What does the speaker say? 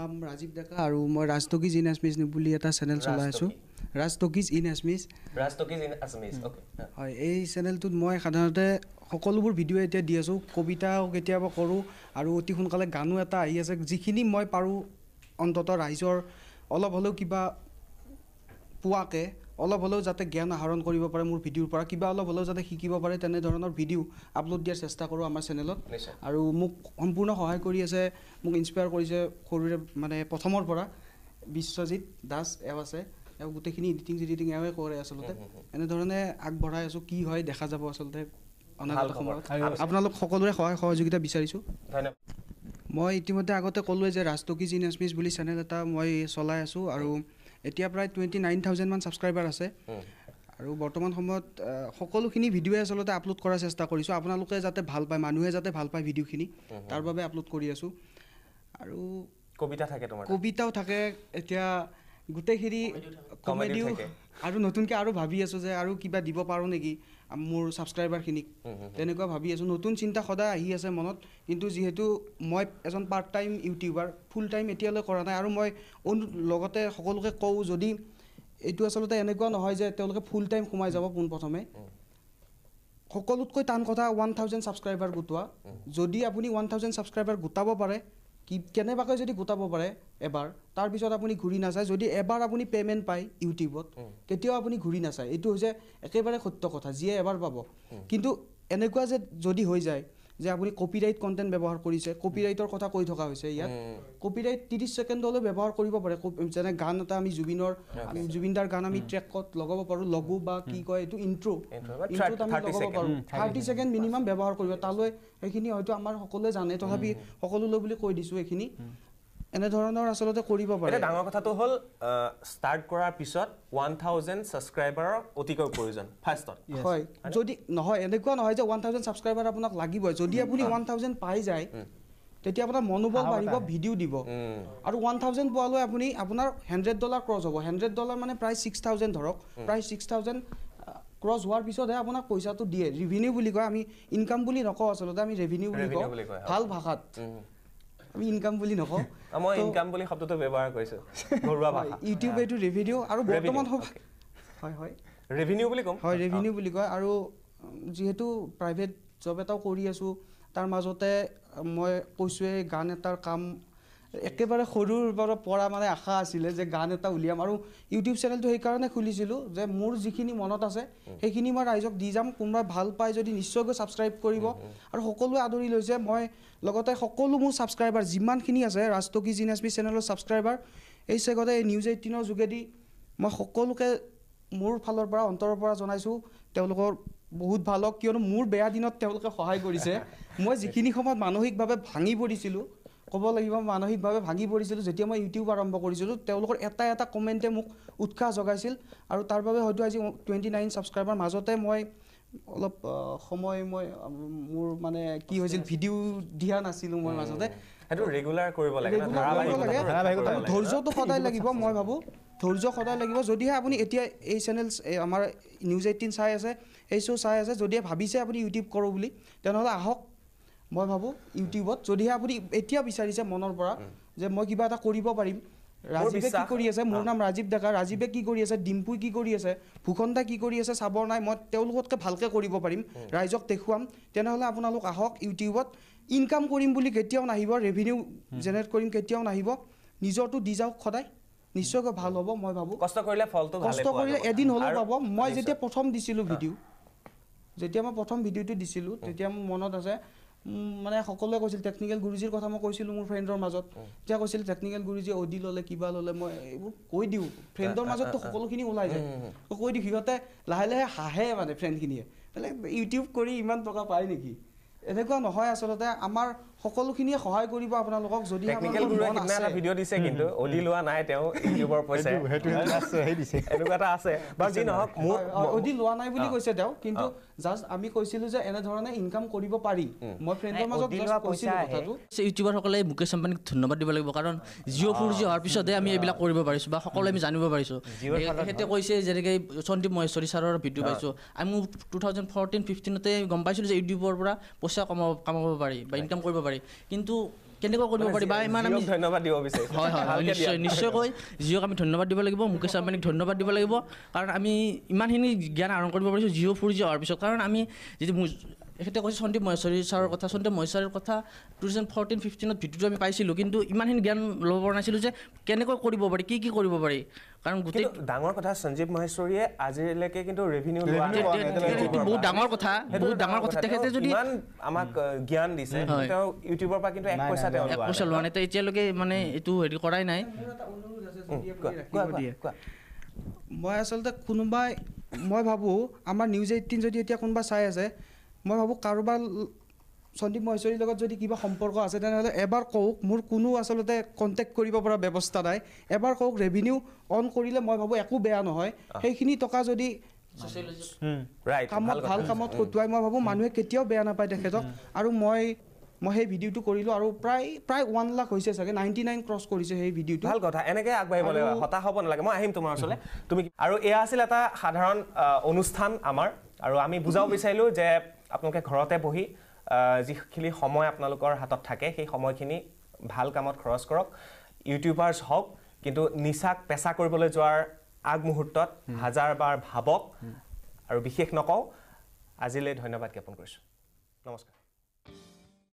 নাম ৰাজীৱ ডেকা আৰু মই ৰাজটকিজ ইন আছামিজ বুলি এটা চেনেল চলাই আছোঁ ৰাজটকিজ ইন আছামিজ ওকে হয় এই চেনেলটোত মই সাধাৰণতে সকলোবোৰ ভিডিঅ' এতিয়া দি আছোঁ কবিতাও কেতিয়াবা কৰোঁ আৰু অতি সোনকালে গানো এটা আহি আছে যিখিনি মই পাৰোঁ অন্ততঃ ৰাইজৰ অলপ হ'লেও কিবা পোৱাকে অলপ হ'লেও যাতে জ্ঞান আহৰণ কৰিব পাৰে মোৰ ভিডিঅ'ৰ পৰা কিবা অলপ হ'লেও যাতে শিকিব পাৰে তেনেধৰণৰ ভিডিঅ' আপলোড দিয়াৰ চেষ্টা কৰোঁ আমাৰ চেনেলত আৰু মোক সম্পূৰ্ণ সহায় কৰি আছে মোক ইনস্পায়াৰ কৰিছে সৰুৰে মানে প্ৰথমৰ পৰা বিশ্বজিৎ দাস এওঁ আছে এওঁ গোটেইখিনি এডিটিং এওঁৱে কৰে আচলতে এনেধৰণে আগবঢ়াই আছোঁ কি হয় দেখা যাব আচলতে অনাগত সময়ত আপোনালোক সকলোৰে সহায় সহযোগিতা বিচাৰিছোঁ ধন্যবাদ মই ইতিমধ্যে আগতে ক'লোৱে যে ৰাজটকিজ ইন আছামিজ বুলি চেনেল এটা মই চলাই আছোঁ আৰু এতিয়া প্ৰায় 29,000 মান ছাবস্ক্ৰাইবাৰ আছে আৰু বৰ্তমান সময়ত সকলোখিনি ভিডিঅ'ই আচলতে আপলোড কৰাৰ চেষ্টা কৰিছোঁ আপোনালোকে যাতে ভাল পায় মানুহে যাতে ভাল পায় ভিডিঅ'খিনি তাৰ বাবে আপলোড কৰি আছোঁ আৰু কবিতা থাকে তোমাৰ কবিতাও থাকে এতিয়া গোটেইখিনি কমেডিও আৰু নতুনকৈ আৰু ভাবি আছোঁ যে আৰু কিবা দিব পাৰোঁ নেকি মোৰ ছাবস্ক্ৰাইবাৰখিনিক তেনেকুৱা ভাবি আছোঁ নতুন চিন্তা সদায় আহি আছে মনত কিন্তু যিহেতু মই এজন part time YouTuber full time এতিয়ালৈ কৰা নাই আৰু মই লগতে সকলোকে কওঁ যদি এইটো আচলতে এনেকুৱা নহয় যে তেওঁলোকে ফুল টাইম সোমাই যাব পোনপ্ৰথমে সকলোতকৈ টান কথা 1,000 ছাবস্ক্ৰাইবাৰ গোটোৱা যদি আপুনি 1,000 ছাবস্ক্ৰাইবাৰ গোটাব পাৰে কি কেনেবাকৈ যদি গোটাব পাৰে এবাৰ তাৰপিছত আপুনি ঘূৰি নাচায় যদি এবাৰ আপুনি পে'মেণ্ট পায় ইউটিউবত কেতিয়াও আপুনি ঘূৰি নাচায় এইটো হৈছে একেবাৰে সত্য কথা যিয়ে এবাৰ পাব কিন্তু এনেকুৱা যে যদি হৈ যায় যে আপুনি কপিৰাইট কণ্টেণ্ট ব্যৱহাৰ কৰিছে কপিৰাইটৰ কথা কৈ থকা হৈছে ইয়াত কপিৰাইট 30 ছেকেণ্ডলৈ ব্যৱহাৰ কৰিব পাৰে যেনে গান এটা আমি জুবিনদাৰ গান আমি ট্ৰেকত লগাব পাৰোঁ লগু বা কি কয় এইটো ইণ্ট্ৰোত আমি লগাব পাৰোঁ 30 ছেকেণ্ড মিনিমাম ব্যৱহাৰ কৰিব তালৈ সেইখিনি হয়তো আমাৰ সকলোৱে জানে তথাপি সকলোলৈ বুলি কৈ দিছোঁ এইখিনি এনেধৰণৰ আচলতে কৰিব পাৰে এটা ডাঙৰ কথাটো হ'ল ষ্টাৰ্ট কৰাৰ পিছত 1,000 ছাবস্ক্ৰাইবাৰৰ অতিকৈ প্ৰয়োজন ফাৰ্ষ্টত হয় যদি নহয় এনেকুৱা নহয় যে 1,000 ছাবস্ক্ৰাইবাৰ আপোনাক লাগিবই যদি আপুনি 1,000 পাই যায় তেতিয়া আপোনাৰ মনোবল বাঢ়িব ভিডিঅ' দিব আৰু 1,000 পোৱালৈ আপুনি আপোনাৰ $100 ক্ৰছ হ'ব $100 মানে প্ৰায় 6,000 ধৰক প্ৰায় 6,000 ক্ৰছ হোৱাৰ পিছতহে আপোনাক পইচাটো দিয়ে ৰেভিনিউ বুলি কয় আমি ইনকাম বুলি নকওঁ আচলতে আমি ৰেভিনিউ বুলি কওঁ ভাল ভাষাত আমি ইনকাম বুলি নকওঁ মই ইনকাম বুলি শব্দটো ব্যৱহাৰ কৰিছোঁ ঘৰুৱা ভাষা ইউটিউব এইটো ৰেভিনিউ আৰু বৰ্তমান হয় ৰেভিনিউ বুলি ক'ম হয় ৰেভিনিউ বুলি কয় আৰু যিহেতু প্ৰাইভেট জব এটাও কৰি আছোঁ তাৰ মাজতে মই কৈছোঁৱে গান এটাৰ কাম একেবাৰে সৰুৰ পৰা মানে আশা আছিলে যে গান এটা উলিয়াম আৰু ইউটিউব চেনেলটো সেইকাৰণে খুলিছিলোঁ যে মোৰ যিখিনি মনত আছে সেইখিনি মই ৰাইজক দি যাম কোনোবাই ভাল পায় যদি নিশ্চয়কৈ ছাবস্ক্ৰাইব কৰিব আৰু সকলোৱে আদৰি লৈছে মই লগতে সকলো মোৰ ছাবস্ক্ৰাইবাৰ যিমানখিনি আছে ৰাজটকিজ ইন আছামিজ চেনেলৰ ছাবস্ক্ৰাইবাৰ এই চেগতে নিউজ 18ৰ যোগেদি মই সকলোকে মোৰ ফালৰ পৰা অন্তৰৰ পৰা জনাইছোঁ তেওঁলোকৰ বহুত ভাল হওক কিয়নো মোৰ বেয়া দিনত তেওঁলোকে সহায় কৰিছে মই যিখিনি সময়ত মানসিকভাৱে ভাঙি পৰিছিলোঁ ক'ব লাগিব মানসিকভাৱে ভাঙি পৰিছিলোঁ যেতিয়া মই ইউটিউব আৰম্ভ কৰিছিলোঁ তেওঁলোকৰ এটা কমেণ্টে মোক উৎসাহ জগাইছিল আৰু তাৰ বাবে হয়তো আজি 29 ছাবস্ক্ৰাইবাৰ মাজতে মই অলপ সময় মই মোৰ মানে কি হৈছিল ভিডিঅ' দিয়া নাছিলোঁ মই মাজতে সেইটো ৰেগুলাৰ কৰিব লাগে ধৈৰ্যটো সদায় লাগিব মই ভাবোঁ ধৈৰ্য সদায় লাগিব যদিহে আপুনি এতিয়া এই চেনেল আমাৰ নিউজ 18 চাই আছে এই শ্ব' চাই আছে যদিহে ভাবিছে আপুনি ইউটিউব কৰোঁ বুলি তেনেহ'লে আহক মই ভাবোঁ ইউটিউবত যদিহে আপুনি এতিয়া বিচাৰিছে মনৰ পৰা যে মই কিবা এটা কৰিব পাৰিম ৰাজীৱে কি কৰি আছে মোৰ নাম ৰাজীৱ ডেকা ৰাজীৱে কি কৰি আছে ডিম্পুই কি কৰি আছে ভূষণদা কি কৰি আছে চাব নাই মই তেওঁলোকতকৈ ভালকৈ কৰিব পাৰিম ৰাইজক দেখুৱাম তেনেহ'লে আপোনালোক আহক ইউটিউবত ইনকাম কৰিম বুলি কেতিয়াও নাহিব ৰেভিনিউ জেনেৰেট কৰিম কেতিয়াও নাহিব নিজৰটো দি যাওক সদায় নিশ্চয়কৈ ভাল হ'ব মই ভাবোঁ কষ্ট কৰিলে ফলটো ভালে কষ্ট কৰিলে এদিন হ'লেও পাব মই যেতিয়া প্ৰথম দিছিলোঁ যেতিয়া মই প্ৰথম ভিডিঅ'টো দিছিলোঁ তেতিয়া মোৰ মনত আছে মানে সকলোৱে কৈছিল টেকনিকেল গুৰুজীৰ কথা মই কৈছিলোঁ মোৰ ফ্ৰেণ্ডৰ মাজত যেতিয়া কৈছিল টেকনিকেল গুৰুজী অডি ল'লে কিবা ল'লে মই এইবোৰ কৈ দিওঁ ফ্ৰেণ্ডৰ মাজততো সকলোখিনি ওলাই যায় কৈ দিওঁ সিহঁতে লাহে লাহে হাঁহে মানে ফ্ৰেণ্ডখিনিয়ে বেলেগ ইউটিউব কৰি ইমান টকা পায় নেকি এনেকুৱা নহয় আচলতে আমাৰ সকলোখিনিয়ে সহায় কৰিব আপোনালোকক যদি টেকনিকেল গুৰুৱে কিনা এটা ভিডিঅ' দিছে কিন্তু অডি লোৱা নাই তেওঁ ইউটিউবৰ পইচা এনেকুৱা এটা আছে বা যি নহওক অডি লোৱা নাই বুলি কৈছে তেওঁ কিন্তু জাষ্ট আমি কৈছিলোঁ যে এনেধৰণে ইনকাম কৰিব পাৰি মই ফ্ৰেণ্ডৰ মাজত কৈছিলোঁ কথাটো ইউটিউবাৰসকলে মুকেশ আম্বানীক ধন্যবাদ দিব লাগিব কাৰণ জিঅ' 4G হোৱাৰ পিছতহে আমি এইবিলাক কৰিব পাৰিছোঁ বা সকলোৱে আমি জানিব পাৰিছোঁ এখেতে কৈছে যেনেকৈ সন্দীপ মহেশ্বৰী ছাৰৰ ভিডিঅ' পাইছোঁ আমি 2014-15তে গম পাইছিলোঁ যে ইউটিউবৰ পৰা পইচা কামাব পাৰি বা ইনকাম কৰিব পাৰি কিন্তু কেনেকৈ কৰিব পাৰি বা ইমান আমি ধন্যবাদ দিব বিচাৰিছো হয় নিশ্চয়কৈ জিঅ'ক আমি ধন্যবাদ দিব লাগিব মুকেশ আম্বানীক ধন্যবাদ দিব লাগিব কাৰণ আমি ইমানখিনি জ্ঞান আহৰণ কৰিব পাৰিছোঁ জিঅ' 4G হোৱাৰ পিছত কাৰণ আমি যদি এখেতে কৈছে সন্দীপ মহেশ্বৰী ছাৰৰ কথা সন্দীপ মহেশ্বৰীৰ কথা 2014-15 ভিডিঅ'টো আমি পাইছিলোঁ কিন্তু ইমানখিনি জ্ঞান ল'ব পৰা নাছিলোঁ যে কেনেকৈ কৰিব পাৰি কি কৰিব পাৰি কাৰণ গোটেই ডাঙৰ কথা সঞ্জীৱ মহেশ্বৰীয়ে আজিলৈকে কিন্তু ৰেভিনিউ লোৱা বহুত ডাঙৰ কথা তেখেতে যদি ইমান আমাক জ্ঞান দিছে তেওঁ ইউটিউবৰ পৰা কিন্তু 1 পইচা তেওঁ লোৱা নাই এতিয়ালৈকে মানে এইটো হেৰি কৰাই নাই মই আচলতে কোনোবাই মই ভাবোঁ আমাৰ News 18 যদি এতিয়া কোনোবা চাই আছে মই ভাবোঁ কাৰোবাৰ সন্দীপ মহেশ্বৰীৰ লগত যদি কিবা সম্পৰ্ক আছে তেনেহ'লে এবাৰ কওক মোৰ কোনো আচলতে কণ্টেক্ট কৰিব পৰা ব্যৱস্থা নাই এবাৰ কওক ৰেভিনিউ অন কৰিলে মই ভাবোঁ একো বেয়া নহয় সেইখিনি টকা যদি ভাল কামত খটুৱাই মই ভাবোঁ মানুহে কেতিয়াও বেয়া নাপায় তেখেতক আৰু মই সেই ভিডিঅ'টো কৰিলোঁ আৰু প্ৰায় 1 লাখ হৈছে চাগে 99 ক্ৰছ কৰিছে সেই ভিডিঅ'টো ভাল কথা এনেকৈ আগবাঢ়িব লাগে হতাশ হ'ব নালাগে মই আহিম তোমাৰ ওচৰলৈ তুমি আৰু এয়া আছিল এটা সাধাৰণ অনুষ্ঠান আমাৰ আৰু আমি বুজাব বিচাৰিলোঁ যে আপোনালোকে ঘৰতে বহি যিখিনি সময় আপোনালোকৰ হাতত থাকে সেই সময়খিনি ভাল কামত খৰচ কৰক ইউটিউবাৰ্ছ হওক কিন্তু নিচাক পেচা কৰিবলৈ যোৱাৰ আগমুহূৰ্তত হাজাৰবাৰ ভাবক আৰু বিশেষ নকওঁ আজিলৈ ধন্যবাদ জ্ঞাপন কৰিছোঁ নমস্কাৰ